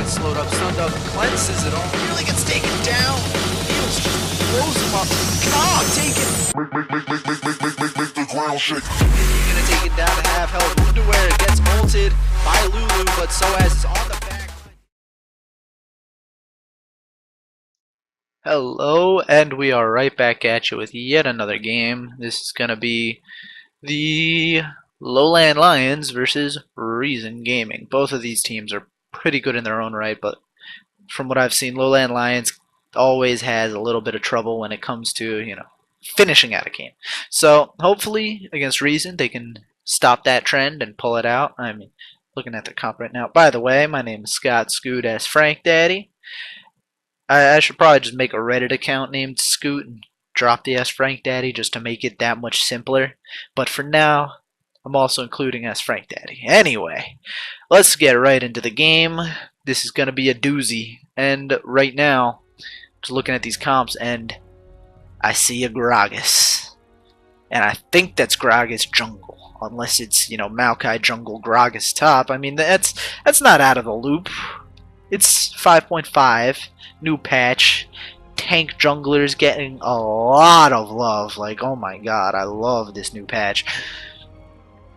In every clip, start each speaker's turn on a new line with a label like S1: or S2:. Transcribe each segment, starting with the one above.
S1: gets slowed up. Sundub cleanses it all. Nearly gets taken down. Heels just blows him up. Cobb taken. Make the ground shake. Gonna take it down to half health. Underwear gets bolted by Lulu, but Soaz is on the back.
S2: Hello, and we are right back at you with yet another game. This is gonna be the Lowland Lions versus Reason Gaming. Both of these teams are pretty good in their own right, but from what I've seen, Lowland Lions always has a little bit of trouble when it comes to, finishing out a game. So hopefully against Reason they can stop that trend and pull it out. I mean, looking at the comp right now. By the way, my name is Scott Scoot as Frank Daddy. I should probably just make a Reddit account named Scoot and drop the S Frank Daddy just to make it that much simpler. But for now, I'm also including S Frank Daddy. Anyway, let's get right into the game. This is going to be a doozy. And right now, just looking at these comps, and I see a Gragas. And I think that's Gragas jungle. Unless it's, Maokai jungle Gragas top. I mean, that's not out of the loop. It's 5.5, new patch. Tank junglers getting a lot of love. Like, oh my god, I love this new patch.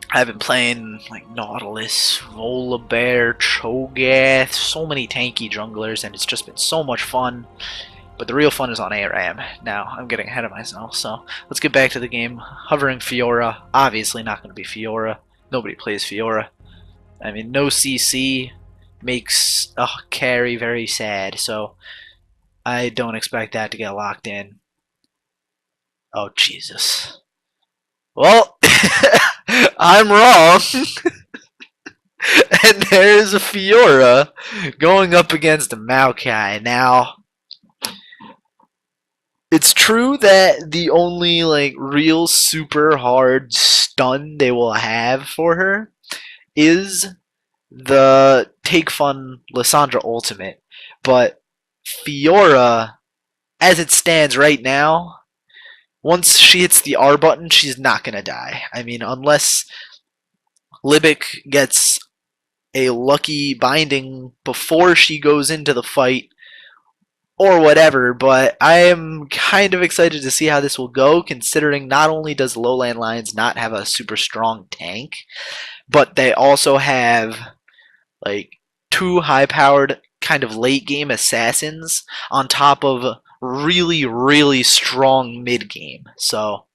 S2: I've been playing like Nautilus, Volibear, Cho'Gath, so many tanky junglers, and it's just been so much fun. But the real fun is on ARAM. Now, I'm getting ahead of myself, so let's get back to the game. Hovering Fiora, obviously not going to be Fiora. Nobody plays Fiora. I mean, no CC makes a carry very sad, so I don't expect that to get locked in. Oh, Jesus. Well, I'm wrong. And there's a Fiora going up against a Maokai. Now, it's true that the only real super hard stun they will have for her is the Take Fun Lissandra ultimate, but Fiora, as it stands right now, once she hits the R button, she's not gonna die. I mean, unless Libic gets a lucky binding before she goes into the fight or whatever, but I am kind of excited to see how this will go, considering not only does Lowland Lions not have a super strong tank, but they also have two high-powered kind of late-game assassins on top of really, really strong mid-game. So,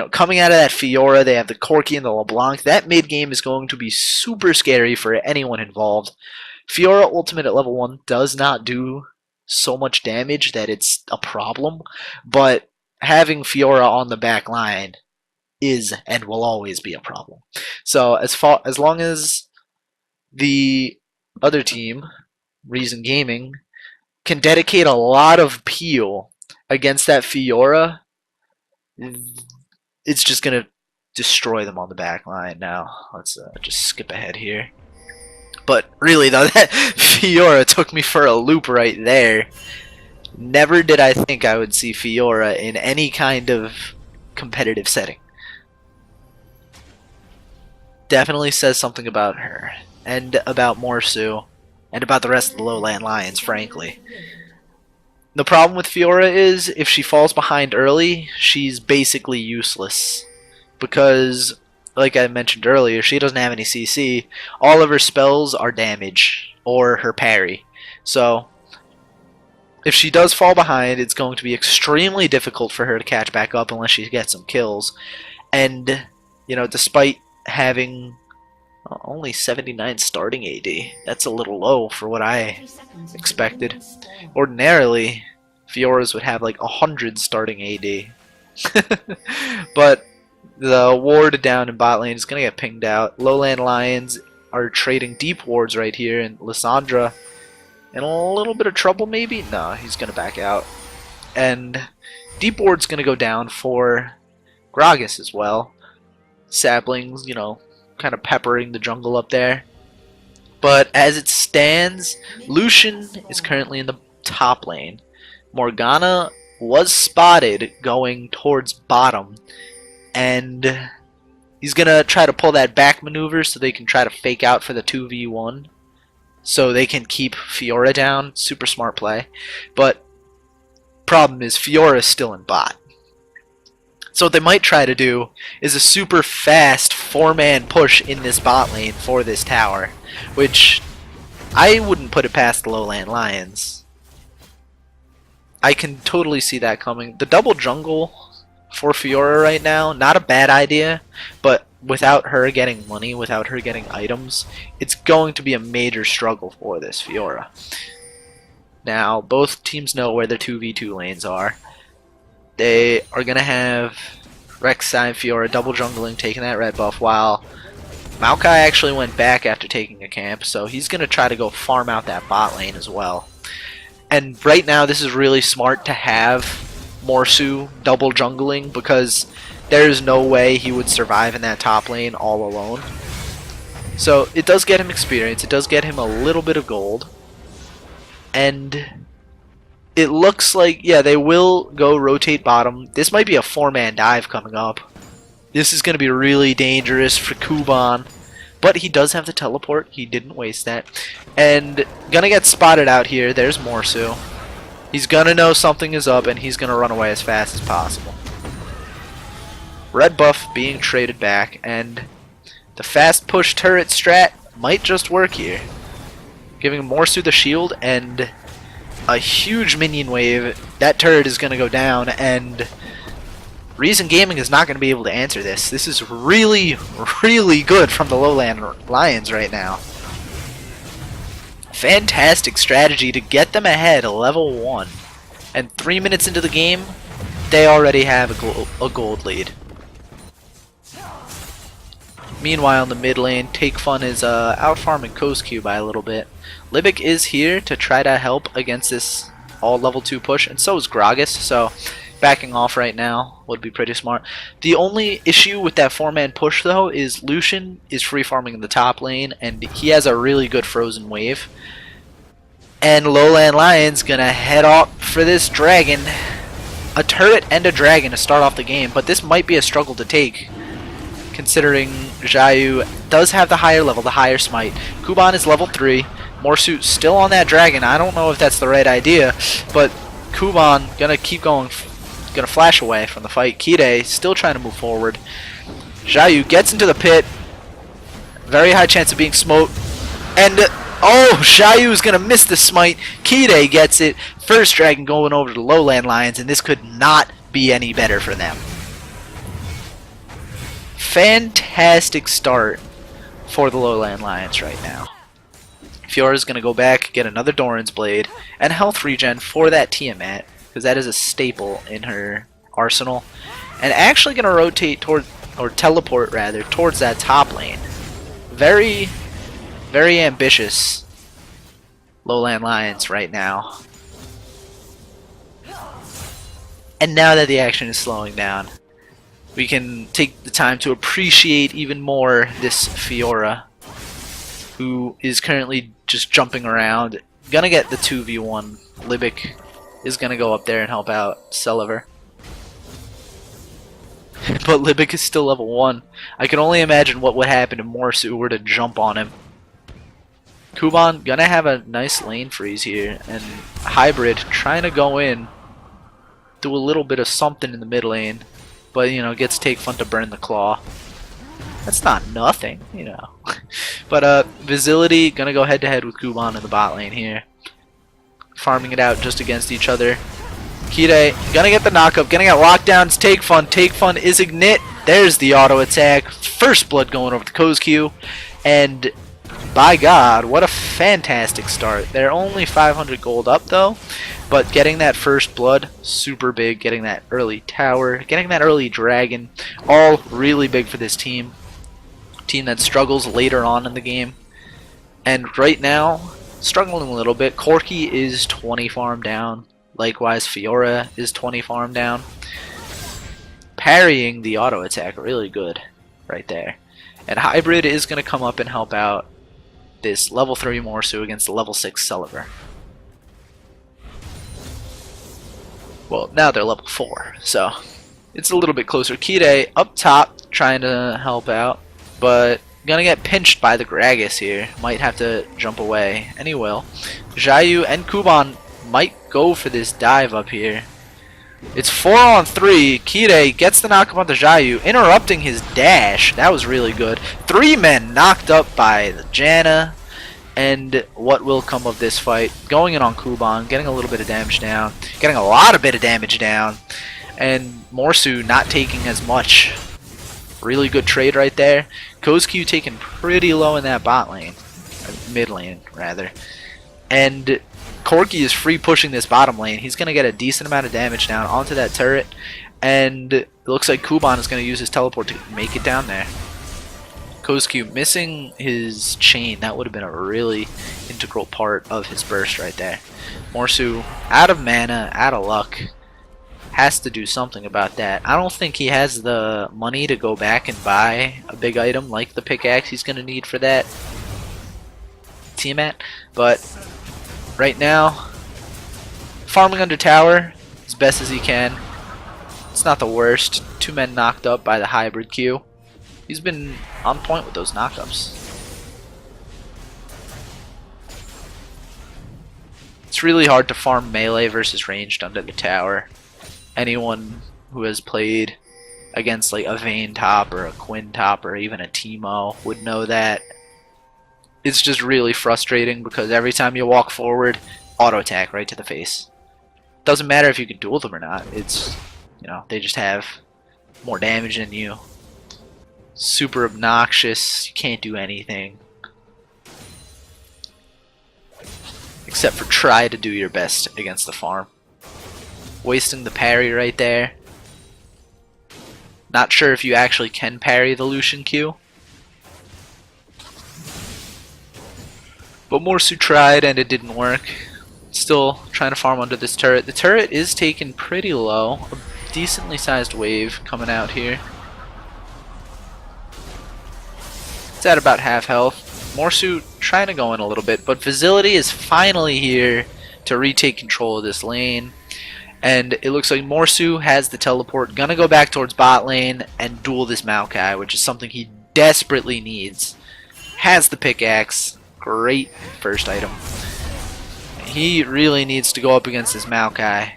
S2: coming out of that Fiora, they have the Corki and the LeBlanc. That mid-game is going to be super scary for anyone involved. Fiora Ultimate at level 1 does not do so much damage that it's a problem, but having Fiora on the back line is and will always be a problem. So as long as the other team, Reason Gaming, can dedicate a lot of peel against that Fiora, it's just gonna destroy them on the back line. Now let's just skip ahead here. But really though, that Fiora took me for a loop right there. Never did I think I would see Fiora in any kind of competitive setting. Definitely says something about her, and about Morsu, and about the rest of the Lowland Lions, frankly. The problem with Fiora is, if she falls behind early, she's basically useless. Because, like I mentioned earlier, she doesn't have any CC. All of her spells are damage, or her parry. So, if she does fall behind, it's going to be extremely difficult for her to catch back up unless she gets some kills. And, despite having only 79 starting AD, that's a little low for what I expected. Ordinarily, Fioras would have 100 starting AD. But the ward down in bot lane is going to get pinged out. Lowland Lions are trading deep wards right here, and Lissandra in a little bit of trouble maybe? No, he's going to back out. And deep ward's going to go down for Gragas as well. Saplings, kind of peppering the jungle up there. But as it stands, Lucian is currently in the top lane. Morgana was spotted going towards bottom, and he's gonna try to pull that back maneuver so they can try to fake out for the 2v1. so they can keep Fiora down. Super smart play. But problem is Fiora is still in bot. So what they might try to do is a super fast 4-man push in this bot lane for this tower, which I wouldn't put it past the Lowland Lions. I can totally see that coming. The double jungle for Fiora right now, not a bad idea, but without her getting money, without her getting items, it's going to be a major struggle for this Fiora. Now, both teams know where their 2v2 lanes are. They are going to have Rek'Sai and Fiora double jungling, taking that red buff, while Maokai actually went back after taking a camp, so he's going to try to go farm out that bot lane as well. And right now, this is really smart to have Morsu double jungling, because there's no way he would survive in that top lane all alone. So it does get him experience, it does get him a little bit of gold, and it looks like, yeah, they will go rotate bottom. This might be a 4-man dive coming up. This is going to be really dangerous for Kuban, but he does have the teleport. He didn't waste that. And gonna get spotted out here. There's Morsu. He's gonna know something is up, and he's gonna run away as fast as possible. Red buff being traded back, and the fast push turret strat might just work here. Giving Morsu the shield and a huge minion wave. That turret is gonna go down, and Reason Gaming is not going to be able to answer this. This is really, really good from the Lowland Lions right now. Fantastic strategy to get them ahead level 1. And 3 minutes into the game, they already have a gold lead. Meanwhile, in the mid lane, Take Fun is out farming Coast Q by a little bit. Libic is here to try to help against this all level 2 push, and so is Gragas, so backing off right now would be pretty smart. The only issue with that 4-man push, though, is Lucian is free farming in the top lane, and he has a really good frozen wave. And Lowland Lions gonna head off for this dragon. A turret and a dragon to start off the game, but this might be a struggle to take, considering Xiaoyu does have the higher level, the higher smite. Kuban is level 3. Morsu still on that dragon. I don't know if that's the right idea, but Kuban gonna keep going. Gonna flash away from the fight. Kide still trying to move forward. Xiaoyu gets into the pit. Very high chance of being smoked. And oh, Xiaoyu is gonna miss the smite. Kide gets it. First dragon going over to the Lowland Lions, and this could not be any better for them. Fantastic start for the Lowland Lions right now. Fiora's gonna go back, get another Doran's Blade, and health regen for that Tiamat, because that is a staple in her arsenal, and actually going to rotate toward, or teleport rather, towards that top lane. Very, very ambitious Lowland Lions right now. And now that the action is slowing down, we can take the time to appreciate even more this Fiora, who is currently just jumping around. Gonna get the 2v1. Libic is going to go up there and help out Celiver. But Libic is still level 1. I can only imagine what would happen if Morsu were to jump on him. Kuban going to have a nice lane freeze here, and Hybrid trying to go in, do a little bit of something in the mid lane, but, you know, gets Take Fun to burn the claw. That's not nothing, you know. But Visility going to go head to head with Kuban in the bot lane here. Farming it out just against each other. Kide gonna get the knockup, gonna get lockdowns. Take Fun. Take Fun is Ignite. There's the auto attack. First blood going over to Kozq. And by God, what a fantastic start. They're only 500 gold up though, but getting that first blood, super big. Getting that early tower, getting that early dragon, all really big for this team. Team that struggles later on in the game. And right now, struggling a little bit. Corki is 20 farm down. Likewise, Fiora is 20 farm down. Parrying the auto attack really good right there. And Hybrid is going to come up and help out this level 3 Morsu against the level 6 Celiver. Well, now they're level 4, so it's a little bit closer. Kide up top trying to help out, but Gonna get pinched by the Gragas here. Might have to jump away. And he will. Xiaoyu and Kuban might go for this dive up here. It's 4-on-3. Kirei gets the knock onto Xiaoyu, interrupting his dash. That was really good. 3 men knocked up by the Janna. And what will come of this fight? Going in on Kuban, getting a little bit of damage down. Getting a lot of bit of damage down. And Morsu not taking as much. Really good trade right there. Kozq taken pretty low in that bot lane. Or mid lane, rather. And Corki is free pushing this bottom lane. He's going to get a decent amount of damage down onto that turret. And it looks like Kuban is going to use his teleport to make it down there. Kozq missing his chain. That would have been a really integral part of his burst right there. Morsu out of mana, out of luck. Has to do something about that. I don't think he has the money to go back and buy a big item like the pickaxe he's going to need for that Tiamat. But right now, farming under tower as best as he can. It's not the worst. 2 men knocked up by the hybrid Q. He's been on point with those knockups. It's really hard to farm melee versus ranged under the tower. Anyone who has played against like a Vayne top or a Quinn top or even a Teemo would know that. It's just really frustrating because every time you walk forward, auto attack right to the face. Doesn't matter if you can duel them or not. It's, you know, they just have more damage than you. Super obnoxious. You can't do anything except for try to do your best against the farm. Wasting the parry right there. Not sure if you actually can parry the Lucian Q. But Morsu tried and it didn't work. Still trying to farm under this turret. The turret is taken pretty low. A decently sized wave coming out here. It's at about half health. Morsu trying to go in a little bit, but Facility is finally here to retake control of this lane. And it looks like Morsu has the teleport, gonna go back towards bot lane and duel this Maokai, which is something he desperately needs. Has the pickaxe, great first item. He really needs to go up against this Maokai.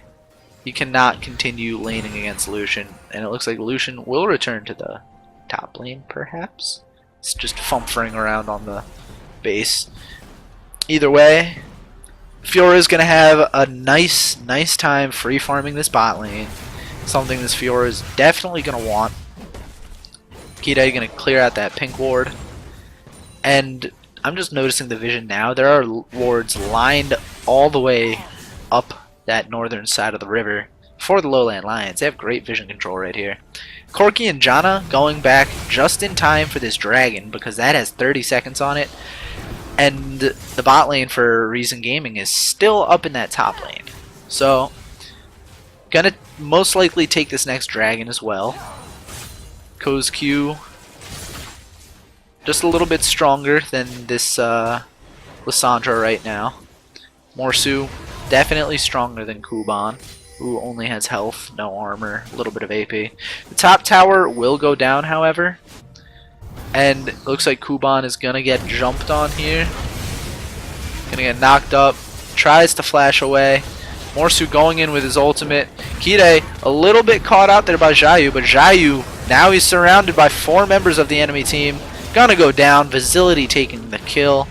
S2: He cannot continue laning against Lucian, and it looks like Lucian will return to the top lane, perhaps. It's just fumfering around on the base. Either way, Fiora is going to have a nice time free farming this bot lane. Something this Fiora is definitely going to want. Kirei going to clear out that pink ward. And I'm just noticing the vision now. There are wards lined all the way up that northern side of the river for the Lowland Lions. They have great vision control right here. Corki and Janna going back just in time for this dragon because that has 30 seconds on it. And the bot lane for Reason Gaming is still up in that top lane. So, gonna most likely take this next dragon as well. Kozq just a little bit stronger than this Lissandra right now. Morsu definitely stronger than Kuban, who only has health, no armor, a little bit of AP. The top tower will go down, however. And it looks like Kuban is going to get jumped on here. Going to get knocked up. Tries to flash away. Morsu going in with his ultimate. Kirei a little bit caught out there by Xiaoyu. But Xiaoyu, now he's surrounded by 4 members of the enemy team. Gonna go down. Facility taking the kill.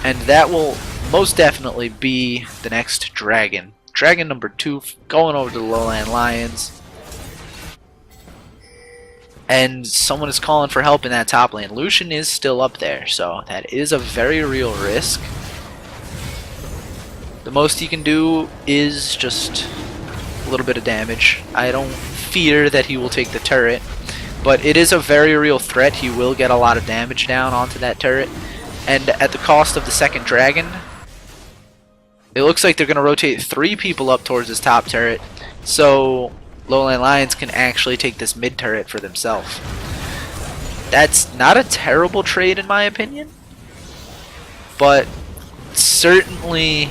S2: And that will most definitely be the next dragon. Dragon number 2 going over to the Lowland Lions. And someone is calling for help in that top lane. Lucian is still up there, so that is a very real risk. The most he can do is just a little bit of damage. I don't fear that he will take the turret, but it is a very real threat. He will get a lot of damage down onto that turret. And at the cost of the second dragon, it looks like they're going to rotate 3 people up towards this top turret. So Lowland Lions can actually take this mid turret for themselves. That's not a terrible trade in my opinion, but certainly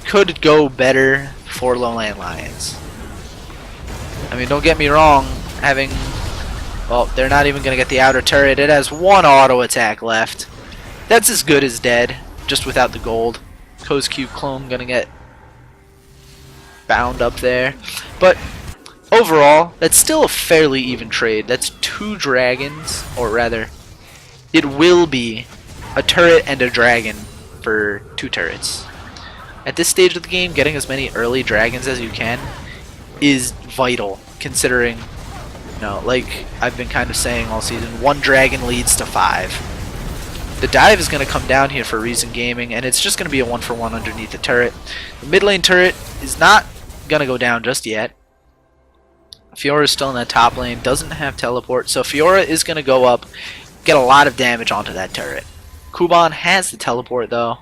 S2: could go better for Lowland Lions. I mean, don't get me wrong, having Well, they're not even going to get the outer turret. It has one auto attack left. That's as good as dead, just without the gold. CoSQ clone going to get bound up there. But overall, that's still a fairly even trade. That's 2 dragons, or rather, it will be a turret and a dragon for 2 turrets. At this stage of the game, getting as many early dragons as you can is vital, considering, you know, like I've been kind of saying all season, 1 dragon leads to 5. The dive is going to come down here for Reason Gaming, and it's just going to be a 1-for-1 underneath the turret. The mid lane turret is not going to go down just yet. Fiora is still in that top lane, doesn't have teleport, so Fiora is going to go up, get a lot of damage onto that turret. Kuban has the teleport though,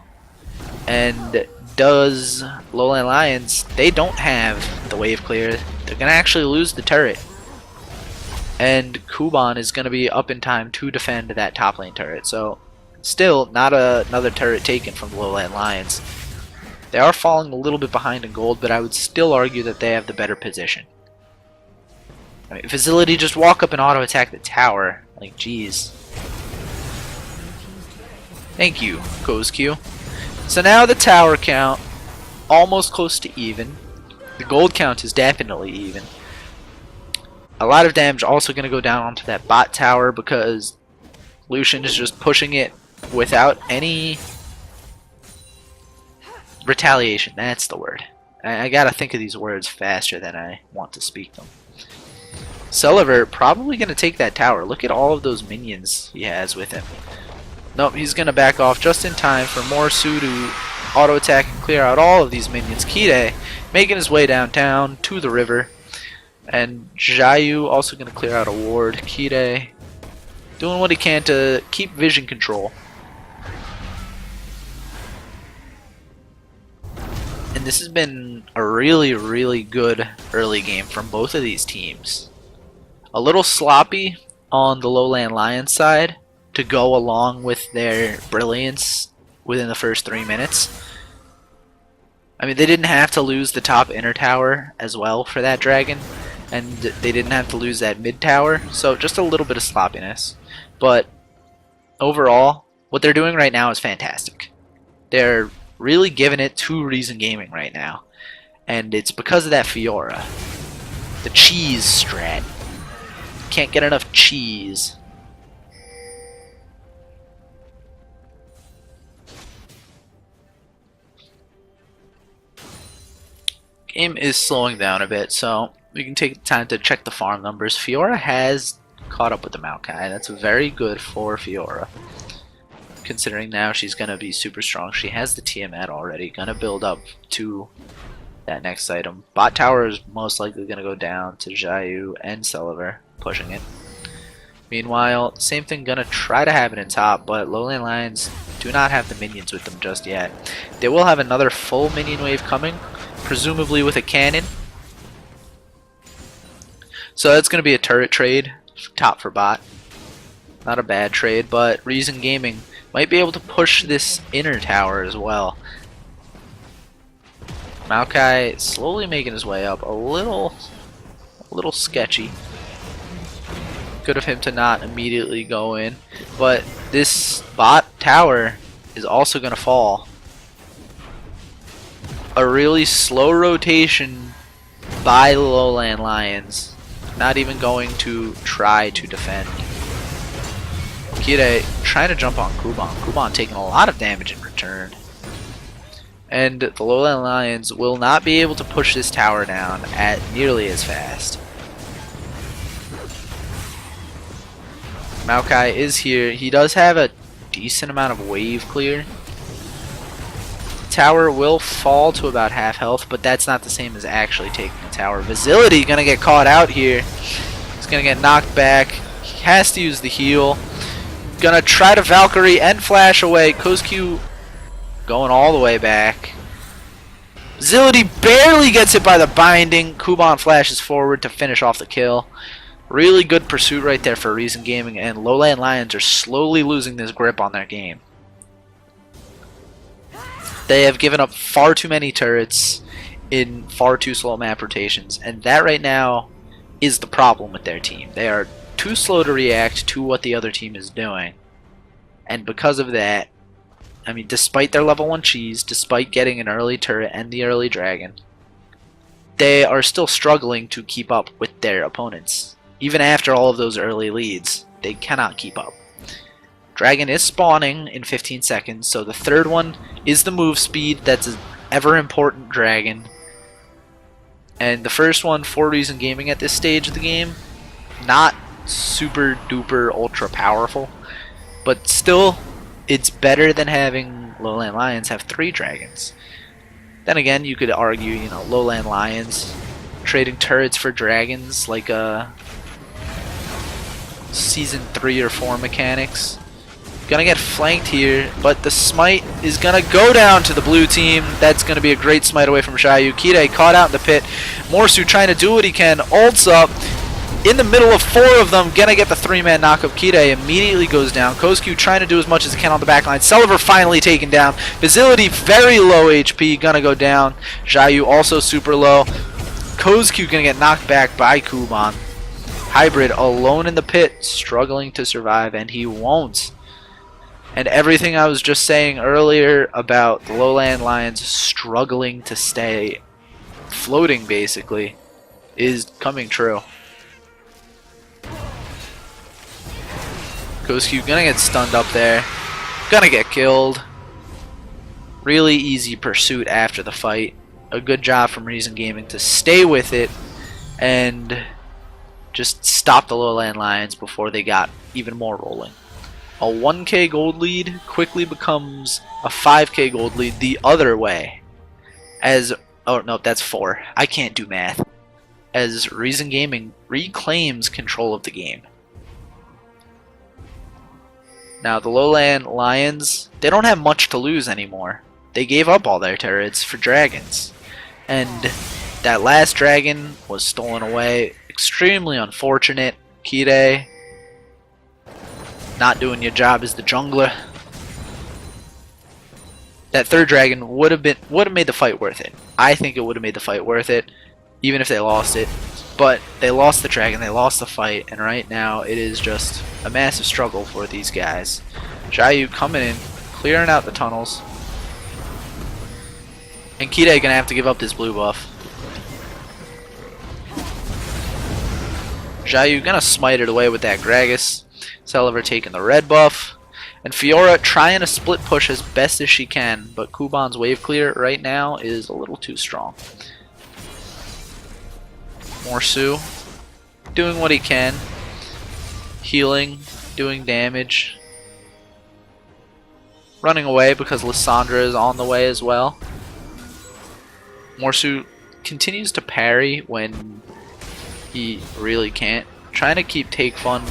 S2: and does Lowland Lions. They don't have the wave clear. They're going to actually lose the turret. And Kuban is going to be up in time to defend that top lane turret. So still not another turret taken from the Lowland Lions. They are falling a little bit behind in gold, but I would still argue that they have the better position. I mean, Facility just walk up and auto attack the tower. Like, jeez. Thank you, CoSQ. So now the tower count almost close to even. The gold count is definitely even. A lot of damage also going to go down onto that bot tower because Lucian is just pushing it without any retaliation. That's the word. I gotta think of these words faster than I want to speak them. Sulliver probably going to take that tower. Look at all of those minions he has with him. Nope, he's going to back off just in time for Morsu to auto attack and clear out all of these minions. Kide making his way downtown to the river. And Jayu also going to clear out a ward. Kide doing what he can to keep vision control. And this has been a really, really good early game from both of these teams. A little sloppy on the Lowland Lions side to go along with their brilliance within the first 3 minutes. I mean, they didn't have to lose the top inner tower as well for that dragon, and they didn't have to lose that mid tower, so just a little bit of sloppiness. But overall, what they're doing right now is fantastic. They're really giving it to Reason Gaming right now, and it's because of that Fiora. The cheese strat. Can't get enough cheese. Game is slowing down a bit, so we can take the time to check the farm numbers. Fiora has caught up with the Maokai. That's very good for Fiora, considering now she's going to be super strong. She has the Tiamat already, going to build up to that next item. Bot tower is most likely going to go down to Jayu and Sulliver, pushing it. Meanwhile, same thing going to try to happen in top, but Lowland Lions do not have the minions with them just yet. They will have another full minion wave coming, presumably with a cannon. So that's going to be a turret trade, top for bot. Not a bad trade, but Reason Gaming might be able to push this inner tower as well. Maokai slowly making his way up, a little sketchy. Good of him to not immediately go in, but this bot tower is also going to fall. A really slow rotation by the Lowland Lions, not even going to try to defend. Kide trying to jump on Kuban. Kuban taking a lot of damage in return. And the Lowland Lions will not be able to push this tower down at nearly as fast. Maokai is here. He does have a decent amount of wave clear. The tower will fall to about half health, but that's not the same as actually taking the tower. Facility gonna get caught out here. He's gonna get knocked back. He has to use the heal. Gonna try to Valkyrie and flash away. CoSQ going all the way back. Zility barely gets hit by the binding. Kuban flashes forward to finish off the kill. Really good pursuit right there for Reason Gaming, and Lowland Lions are slowly losing this grip on their game. They have given up far too many turrets in far too slow map rotations, and that right now is the problem with their team. They are too slow to react to what the other team is doing. And because of that, I mean, despite their level 1 cheese, despite getting an early turret and the early dragon, they are still struggling to keep up with their opponents. Even after all of those early leads, they cannot keep up. Dragon is spawning in 15 seconds, so the third one is the move speed. That's an ever important dragon. And the first one, for Reason Gaming at this stage of the game, not super duper ultra powerful, but still it's better than having Lowland Lions have 3 dragons. Then again, you could argue, you know, Lowland Lions trading turrets for dragons like a season 3 or 4 mechanics. Gonna get flanked here, but the smite is gonna go down to the blue team. That's gonna be a great smite away from Xiaoyu. Kide caught out in the pit. Morsu trying to do what he can. Ults up in the middle of 4 of them. Gonna get the 3-man knockup. Kide immediately goes down. Kozku trying to do as much as he can on the backline. Sulliver finally taken down. Facility very low HP. Gonna go down. Xiaoyu also super low. Kozku gonna get knocked back by Kuban. Hybrid alone in the pit, struggling to survive, and he won't. And everything I was just saying earlier about the Lowland Lions struggling to stay floating, basically, is coming true. Kozku gonna get stunned up there. Gonna get killed. Really easy pursuit after the fight. A good job from Reason Gaming to stay with it and just stop the Lowland Lions before they got even more rolling. A 1k gold lead quickly becomes a 5k gold lead the other way. As, oh no, that's 4. I can't do math. As Reason Gaming reclaims control of the game. Now the Lowland Lions, they don't have much to lose anymore. They gave up all their turrets for dragons. And that last dragon was stolen away. Extremely unfortunate. Kide, not doing your job as the jungler. That third dragon would have made the fight worth it. I think it would have made the fight worth it, even if they lost it. But they lost the dragon, they lost the fight, and right now it is just a massive struggle for these guys. Xiaoyu coming in, clearing out the tunnels. And Kide gonna have to give up this blue buff. Xiaoyu gonna smite it away with that Gragas. Sulliver taking the red buff. And Fiora trying to split push as best as she can, but Kuban's wave clear right now is a little too strong. Morsu doing what he can. Healing, doing damage. Running away because Lissandra is on the way as well. Morsu continues to parry when he really can't. Trying to keep Take Fun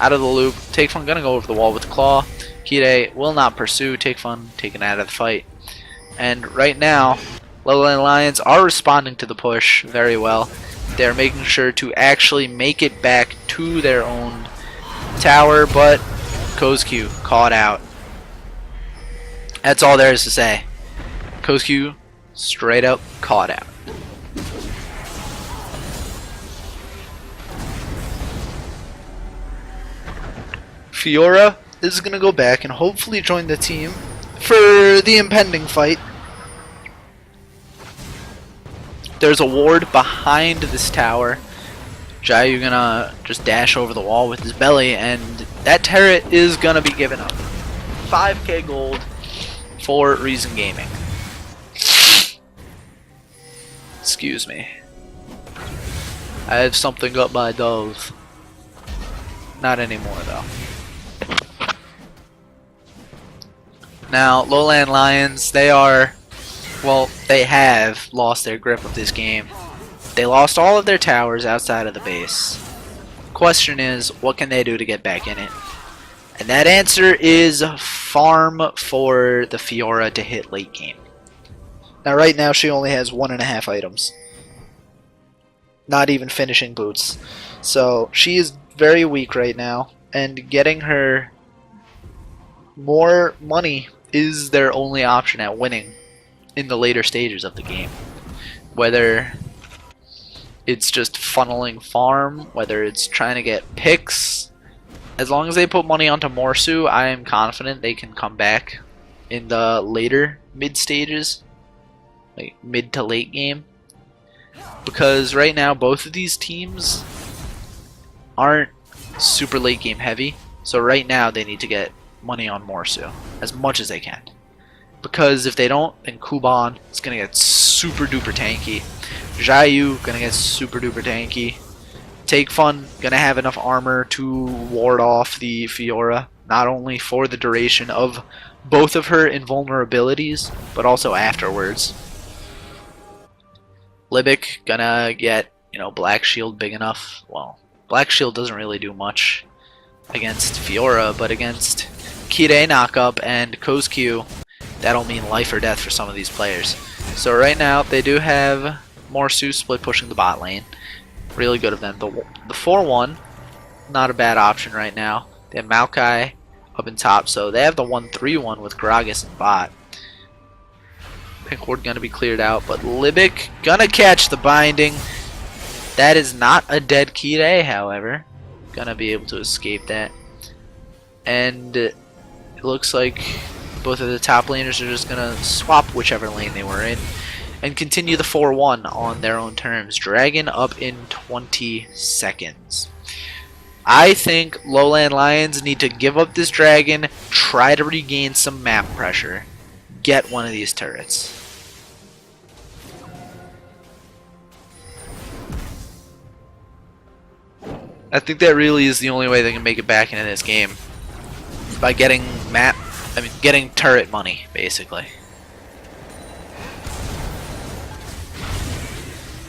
S2: out of the loop. Take Fun gonna go over the wall with the claw. Kide will not pursue. Take Fun taken out of the fight. And right now, Lowland Lions are responding to the push very well. They're making sure to actually make it back to their own tower, but Kozku caught out. That's all there is to say. Kozku straight up caught out. Fiora is going to go back and hopefully join the team for the impending fight. There's a ward behind this tower. Xiaoyu gonna just dash over the wall with his belly, and that turret is gonna be given up. 5k gold for Reason Gaming. Excuse me. I have something up my nose. Not anymore though. Now, Lowland Lions, they have lost their grip of this game. They lost all of their towers outside of the base. Question is, what can they do to get back in it? And that answer is farm for the Fiora to hit late game. Now, right now, she only has 1.5 items. Not even finishing boots. So, she is very weak right now, and getting her more money is their only option at winning in the later stages of the game. Whether it's just funneling farm, whether it's trying to get picks. As long as they put money onto Morsu, I am confident they can come back in the later mid stages, like mid to late game. Because right now both of these teams aren't super late game heavy, so right now they need to get money on Morsu as much as they can. Because if they don't, then Kuban is gonna get super duper tanky. Jayu gonna get super duper tanky. Take Fun gonna have enough armor to ward off the Fiora, not only for the duration of both of her invulnerabilities, but also afterwards. Libic gonna get, Black Shield big enough. Well, Black Shield doesn't really do much against Fiora, but against Kirei knockup and Kozkyu, that'll mean life or death for some of these players. So right now they do have Morsu split pushing the bot lane. Really good of them. The 4-1, not a bad option right now. They have Maokai up in top, so they have the 1-3-1 with Gragas and bot. Pink ward gonna be cleared out, but Libic gonna catch the binding. That is not a dead Kirei, however. Gonna be able to escape that. And it looks like both of the top laners are just gonna swap whichever lane they were in and continue the 4-1 on their own terms. Dragon up in 20 seconds. I think Lowland Lions need to give up this dragon, try to regain some map pressure, get one of these turrets. I think that really is the only way they can make it back into this game, by getting getting turret money, basically.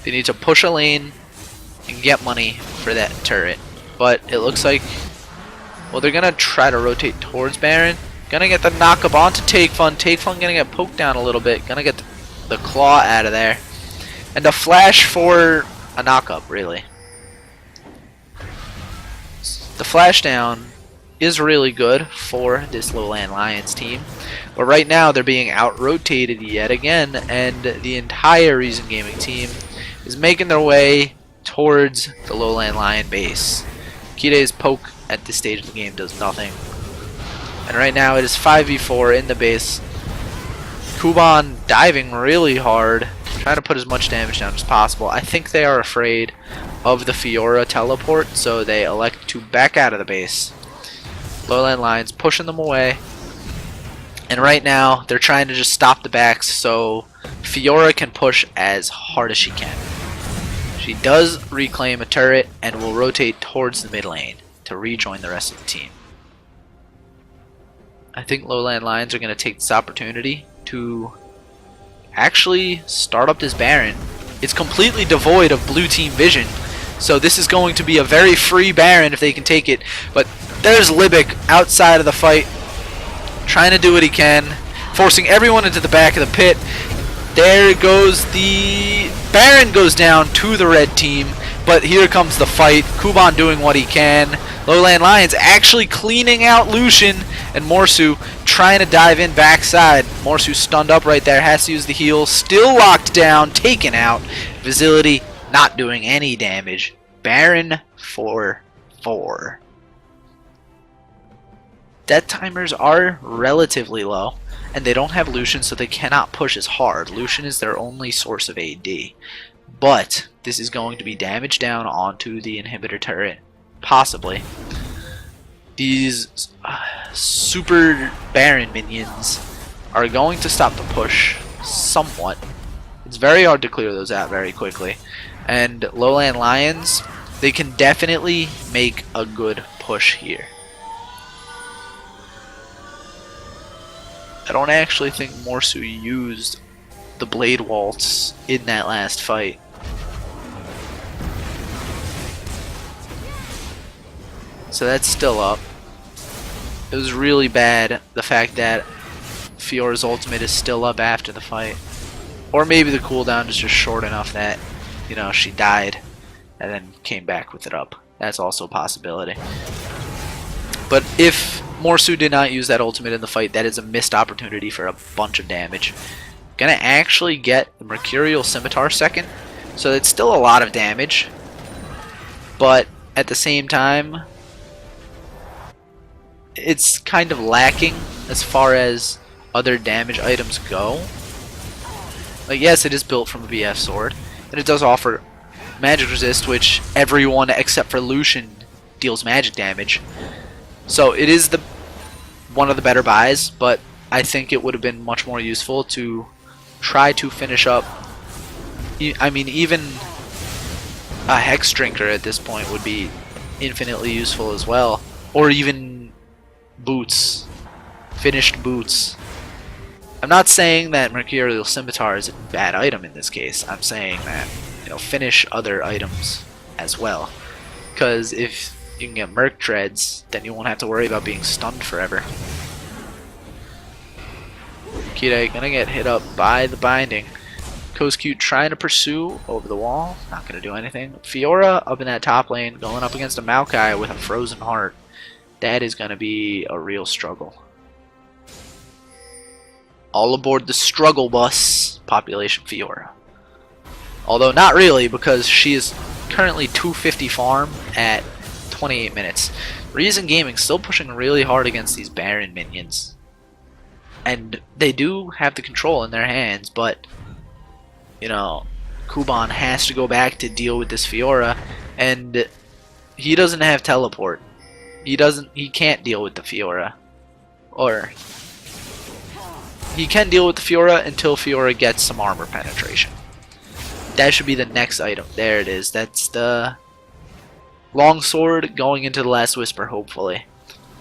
S2: They need to push a lane and get money for that turret. But it looks like, well, they're gonna try to rotate towards Baron. Gonna get the knockup onto Take Fun. Take Fun gonna get poked down a little bit. Gonna get the claw out of there. And a flash for a knockup, really. The flash down is really good for this Lowland Lions team. But right now they're being out-rotated yet again, and the entire Reason Gaming team is making their way towards the Lowland Lion base. Kirei's poke at this stage of the game does nothing. And right now it is 5v4 in the base. Kuban diving really hard, trying to put as much damage down as possible. I think they are afraid of the Fiora teleport, so they elect to back out of the base. Lowland Lions pushing them away. And right now they're trying to just stop the backs so Fiora can push as hard as she can. She does reclaim a turret and will rotate towards the mid lane to rejoin the rest of the team. I think Lowland Lions are going to take this opportunity to actually start up this Baron. It's completely devoid of blue team vision, so this is going to be a very free Baron if they can take it. But there's Libic outside of the fight, trying to do what he can, forcing everyone into the back of the pit. There goes the Baron, goes down to the red team, but here comes the fight. Kuban doing what he can. Lowland Lions actually cleaning out Lucian, and Morsu trying to dive in backside. Morsu stunned up right there, has to use the heal, still locked down, taken out. Facility not doing any damage. Baron 4-4. Death timers are relatively low, and they don't have Lucian, so they cannot push as hard. Lucian is their only source of AD. But this is going to be damage down onto the inhibitor turret, possibly. These super Baron minions are going to stop the push somewhat. It's very hard to clear those out very quickly. And Lowland Lions, they can definitely make a good push here. I don't actually think Morsu used the Blade Waltz in that last fight. So that's still up. It was really bad, the fact that Fiora's ultimate is still up after the fight. Or maybe the cooldown is just short enough that, you know, she died and then came back with it up. That's also a possibility. But if Morsu did not use that ultimate in the fight, that is a missed opportunity for a bunch of damage. Gonna actually get the Mercurial Scimitar second, So it's still a lot of damage, but at the same time, it's kind of lacking as far as other damage items go. Like, yes, it is built from a BF sword, and it does offer magic resist, which everyone except for Lucian deals magic damage. So it is one of the better buys, but I think it would have been much more useful to try to finish up. I mean, even a Hex Drinker at this point would be infinitely useful as well, or even boots, finished boots. I'm not saying that Mercurial Scimitar is a bad item in this case. I'm saying that, you know, finish other items as well, because if you can get Merc Treads, then you won't have to worry about being stunned forever. Kide gonna get hit up by the binding. Coscute trying to pursue over the wall, not gonna do anything. Fiora up in that top lane, going up against a Maokai with a frozen heart. That is gonna be a real struggle. All aboard the struggle bus, population Fiora. Although not really, because she is currently 250 farm at 28 minutes. Reason Gaming still pushing really hard against these Baron minions. And they do have the control in their hands, but, you know, Kuban has to go back to deal with this Fiora, and he doesn't have teleport. He can't deal with the Fiora. Or he can deal with the Fiora until Fiora gets some armor penetration. That should be the next item. There it is. That's the longsword going into the Last Whisper, hopefully.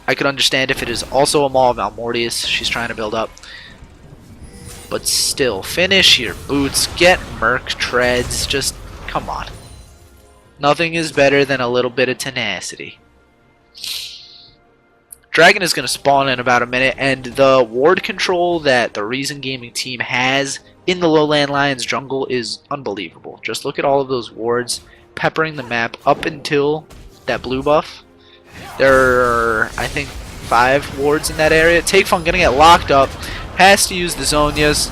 S2: I could understand if it is also a Maul of Malmortius she's trying to build up. But still, finish your boots, get Merc Treads, just come on. Nothing is better than a little bit of tenacity. Dragon is going to spawn in about a minute, and the ward control that the Reason Gaming team has in the Lowland Lions jungle is unbelievable. Just look at all of those wards peppering the map up until that blue buff. There are, I think, 5 wards in that area. Takefun gonna get locked up, has to use the Zonias,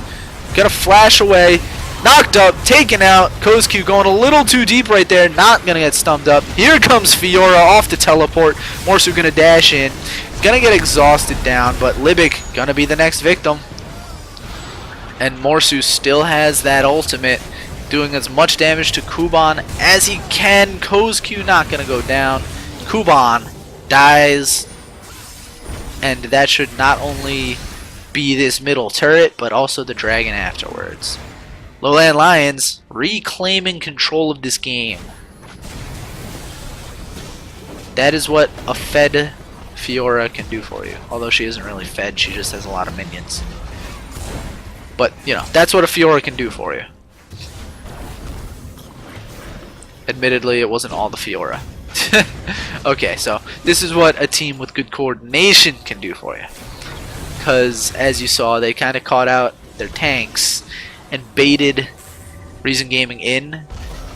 S2: gonna flash away, knocked up, taken out. Coscu going a little too deep right there, not gonna get stumped up. Here comes Fiora off the teleport. Morsu gonna dash in, gonna get exhausted down, but Libic gonna be the next victim. And Morsu still has that ultimate, doing as much damage to Kuban as he can. Coscu not gonna go down. Kuban dies, and that should not only be this middle turret, but also the dragon afterwards. Lowland Lions reclaiming control of this game. That is what a fed Fiora can do for you. Although she isn't really fed, she just has a lot of minions. But, you know, that's what a Fiora can do for you. Admittedly, it wasn't all the Fiora. Okay, so this is what a team with good coordination can do for you. Because, as you saw, they kind of caught out their tanks and baited Reason Gaming in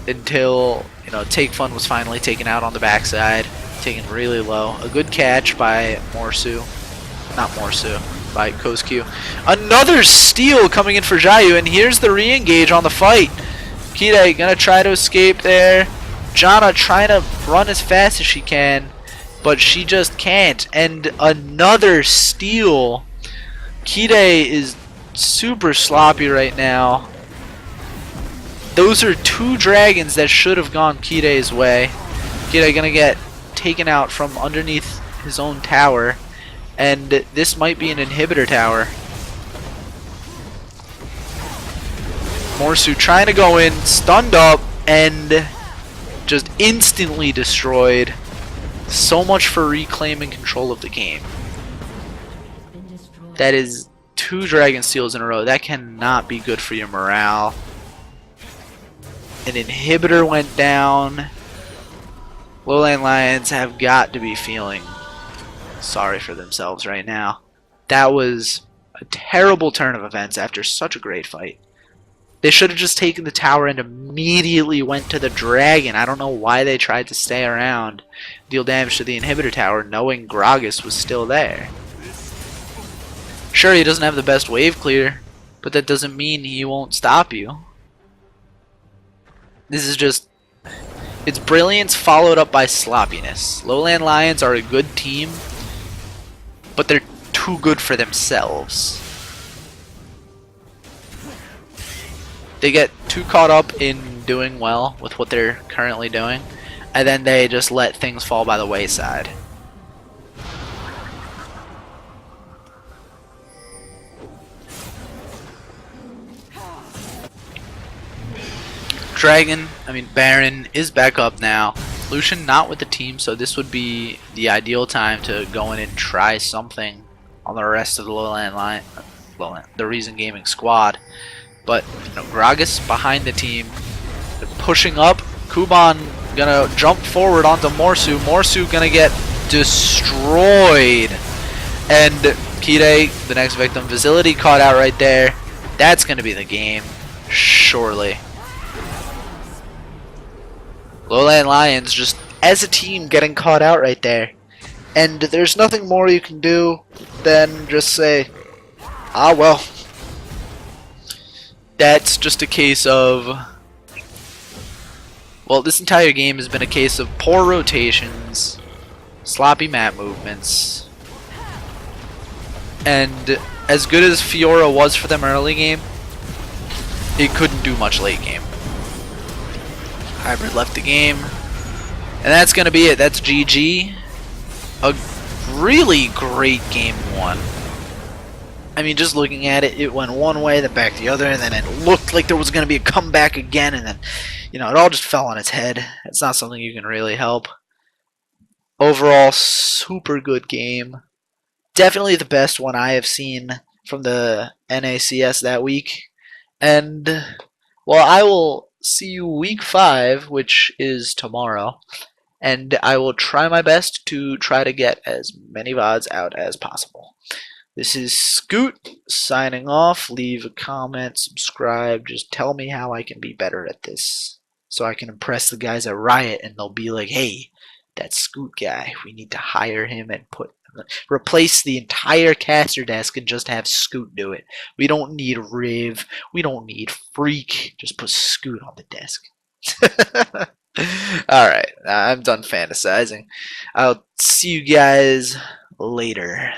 S2: until, you know, Takefun was finally taken out on the backside, taken really low. A good catch by Morsu. Not Morsu, by Coscu. Another steal coming in for Jayu, and here's the re-engage on the fight. Kide gonna try to escape there. Janna trying to run as fast as she can, but she just can't. And another steal. Kide is super sloppy right now. Those are 2 dragons that should have gone Kide's way. Kide gonna get taken out from underneath his own tower, and this might be an inhibitor tower. Morsu trying to go in, stunned up, and just instantly destroyed. So much for reclaiming control of the game. That is 2 dragon steals in a row. That cannot be good for your morale. An inhibitor went down. Lowland Lions have got to be feeling sorry for themselves right now. That was a terrible turn of events after such a great fight. They should have just taken the tower and immediately went to the dragon. I don't know why they tried to stay around, deal damage to the inhibitor tower, knowing Gragas was still there. Sure, he doesn't have the best wave clear, but that doesn't mean he won't stop you. This is just, it's brilliance followed up by sloppiness. Lowland Lions are a good team, but they're too good for themselves. They get too caught up in doing well with what they're currently doing, and then they just let things fall by the wayside. Baron is back up now. Lucian not with the team, so this would be the ideal time to go in and try something on the rest of the the Reason Gaming squad. But Gragas behind the team, they're pushing up. Kuban gonna jump forward onto Morsu. Morsu gonna get destroyed, and Kide, the next victim. Facility caught out right there. That's gonna be the game, surely. Lowland Lions just as a team getting caught out right there. And there's nothing more you can do than just say, ah well. That's just a case of, well, this entire game has been a case of poor rotations, sloppy map movements, and as good as Fiora was for them early game, it couldn't do much late game. Hybrid left the game, and that's gonna be it. That's GG. A really great game one. I mean, just looking at it, it went one way, then back the other, and then it looked like there was gonna be a comeback again, and then, it all just fell on its head. It's not something you can really help. Overall, super good game. Definitely the best one I have seen from the NACS that week. And, well, I will see you week 5, which is tomorrow, and I will try my best to try to get as many VODs out as possible. This is Scoot signing off. Leave a comment, subscribe, just tell me how I can be better at this so I can impress the guys at Riot and they'll be like, hey, that Scoot guy, we need to hire him and replace the entire caster desk and just have Scoot do it. We don't need Riv. We don't need Freak. Just put Scoot on the desk. Alright, I'm done fantasizing. I'll see you guys later.